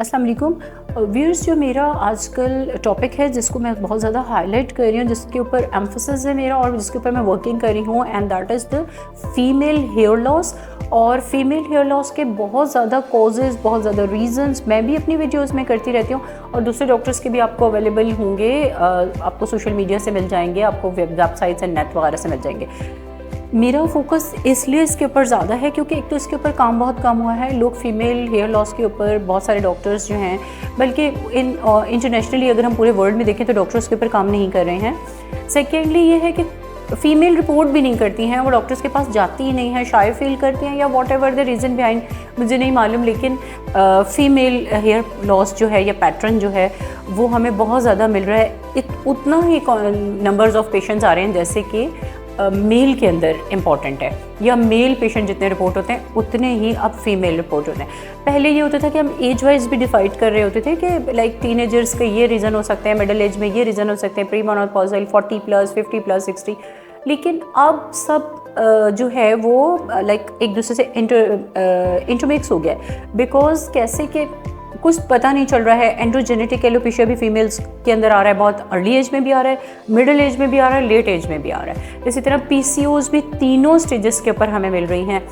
अस्सलाम वालेकुम व्यूअर्स, जो मेरा आजकल टॉपिक है जिसको मैं बहुत ज़्यादा हाईलाइट कर रही हूँ, जिसके ऊपर एम्फोसिस है मेरा और जिसके ऊपर मैं वर्किंग कर रही हूँ, and that is the female hair loss. और फीमेल हेयर लॉस के बहुत ज़्यादा कॉजेज़, बहुत ज़्यादा रीजंस मैं भी अपनी वीडियोस में करती रहती हूँ और दूसरे डॉक्टर्स के भी आपको अवेलेबल होंगे, आपको सोशल मीडिया से मिल जाएंगे, आपको वेबसाइट्स एंड नेट वगैरह से मिल जाएंगे। मेरा फोकस इसलिए इसके ऊपर ज़्यादा है क्योंकि एक तो इसके ऊपर काम बहुत कम हुआ है। लोग फीमेल हेयर लॉस के ऊपर, बहुत सारे डॉक्टर्स जो हैं, बल्कि इंटरनेशनली अगर हम पूरे वर्ल्ड में देखें तो डॉक्टर्स के ऊपर काम नहीं कर रहे हैं। सेकेंडली ये है कि फ़ीमेल रिपोर्ट भी नहीं करती हैं, वो डॉक्टर्स के पास जाती ही नहीं है, शाय फील करती हैं या what ever the reason behind मुझे नहीं मालूम। लेकिन फ़ीमेल हेयर लॉस जो है या पैटर्न जो है वो हमें बहुत ज़्यादा मिल रहा है। उतना ही नंबर्स ऑफ पेशेंट्स आ रहे हैं जैसे कि मेल के अंदर इम्पॉर्टेंट है, या मेल पेशेंट जितने रिपोर्ट होते हैं उतने ही अब फीमेल रिपोर्ट होते हैं। पहले ये होता था कि हम एज वाइज भी डिवाइड कर रहे होते थे कि लाइक टीनेजर्स का ये रीज़न हो सकते हैं, मिडिल एज में ये रीज़न हो सकते हैं, प्री मेनोपॉज़ल 40+, 50+, 60। लेकिन अब सब जो है वो लाइक एक दूसरे से इंटरमिक्स हो गया है। बिकॉज कैसे कि कुछ पता नहीं चल रहा है। एंड्रोजेनेटिक एलोपेशिया भी फीमेल्स के अंदर आ रहा है, बहुत अर्ली एज में भी आ रहा है, मिडिल एज में भी आ रहा है, लेट एज में भी आ रहा है। इसी तरह पीसीओज भी तीनों स्टेजेस के ऊपर हमें मिल रही हैं।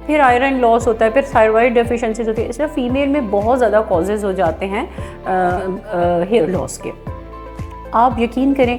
फिर आयरन लॉस होता है, फिर थायराइड डेफिशिएंसीज होती है। इसलिए फीमेल में बहुत ज़्यादा कॉजेज़ हो जाते हैं हेयर लॉस के। आप यकीन करें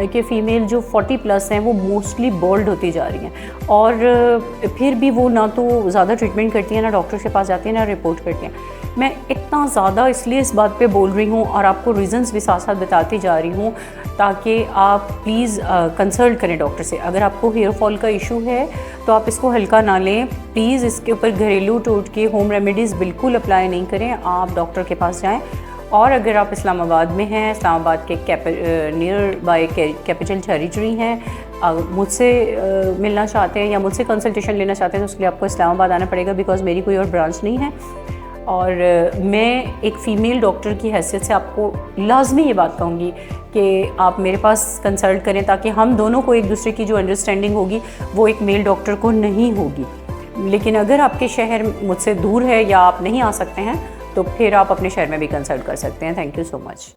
कि फ़ीमेल जो 40+ हैं वो मोस्टली बोल्ड होती जा रही हैं, और फिर भी वो ना तो ज़्यादा ट्रीटमेंट करती हैं, ना डॉक्टर के पास जाती हैं, ना रिपोर्ट करती हैं। मैं इतना ज़्यादा इसलिए इस बात पे बोल रही हूँ और आपको रीज़न्स भी साथ साथ बताती जा रही हूँ ताकि आप प्लीज़ कंसल्ट करें डॉक्टर से। अगर आपको हेयर फॉल का इशू है तो आप इसको हल्का ना लें प्लीज़। इसके ऊपर घरेलू टोटके, होम रेमेडीज़ बिल्कुल अप्लाई नहीं करें, आप डॉक्टर के पास जाएँ। और अगर आप इस्लामाबाद में हैं, इस्लामाबाद के नियर बाय कैपिटल टेरिटरी हैं, मुझसे मिलना चाहते हैं या मुझसे कंसल्टेशन लेना चाहते हैं तो उसके लिए आपको इस्लामाबाद आना पड़ेगा, बिकॉज़ मेरी कोई और ब्रांच नहीं है। और मैं एक फ़ीमेल डॉक्टर की हैसियत से आपको लाजमी ये बात कहूँगी कि आप मेरे पास कंसल्ट करें ताकि हम दोनों को एक दूसरे की जो अंडरस्टैंडिंग होगी वो एक मेल डॉक्टर को नहीं होगी। लेकिन अगर आपके शहर मुझसे दूर है या आप नहीं आ सकते हैं तो फिर आप अपने शहर में भी कंसल्ट कर सकते हैं। Thank you so much.